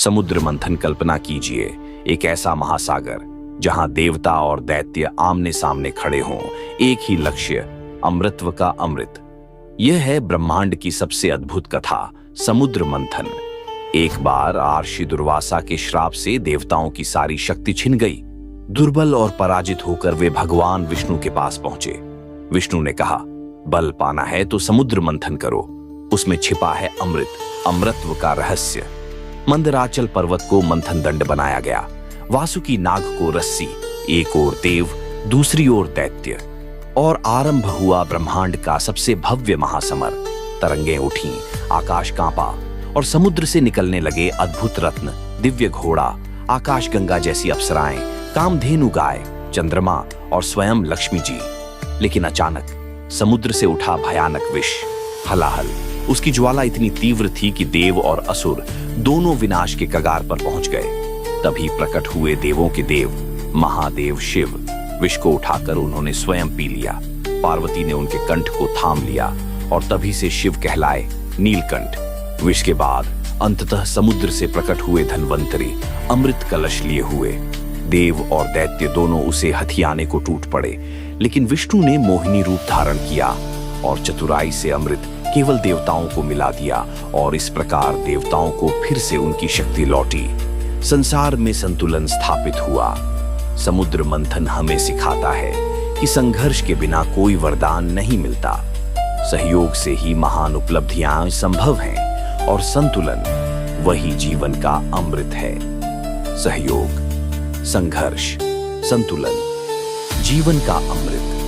समुद्र मंथन कल्पना कीजिए, एक ऐसा महासागर जहां देवता और दैत्य आमने सामने खड़े हों, एक ही लक्ष्य, अमृतत्व का अमृत। यह है ब्रह्मांड की सबसे अद्भुत कथा, समुद्र मंथन। एक बार आर्षि दुर्वासा के श्राप से देवताओं की सारी शक्ति छिन गई। दुर्बल और पराजित होकर वे भगवान विष्णु के पास पहुंचे। विष्णु ने कहा, बल पाना है तो समुद्र मंथन करो, उसमें छिपा है अमृत, अमृतत्व का रहस्य। मंदराचल पर्वत को मंथन दंड बनाया गया, वासुकी नाग को रस्सी, एक ओर देव दूसरी ओर दैत्य, और आरंभ हुआ ब्रह्मांड का सबसे भव्य महासमर। तरंगें उठी, आकाश कांपा और समुद्र से निकलने लगे अद्भुत रत्न, दिव्य घोड़ा, आकाश गंगा जैसी अप्सराएं, कामधेनु गाय, चंद्रमा और स्वयं लक्ष्मी जी। लेकिन अचानक समुद्र से उठा भयानक विष, हलाहल। उसकी ज्वाला इतनी तीव्र थी कि देव और असुर दोनों विनाश के कगार पर पहुंच गए। तभी प्रकट हुए देवों के देव, महादेव शिव। विष को उठाकर उन्होंने स्वयं पी लिया। पार्वती ने उनके कंठ को थाम लिया और तभी से शिव कहलाए नीलकंठ। विष के बाद अंततः समुद्र से प्रकट हुए धन्वंतरी अमृत कलश लिए हुए। देव और दैत्य दोनों उसे हथियाने को टूट पड़े, लेकिन विष्णु ने मोहिनी रूप धारण किया और चतुराई से अमृत केवल देवताओं को मिला दिया, और इस प्रकार देवताओं को फिर से उनकी शक्ति लौटी। संसार में संतुलन स्थापित हुआ। समुद्र मंथन हमें सिखाता है कि संघर्ष के बिना कोई वरदान नहीं मिलता। सहयोग से ही महान उपलब्धियां संभव हैं, और संतुलन वही जीवन का अमृत है। सहयोग, संघर्ष, संतुलन, जीवन का अमृत।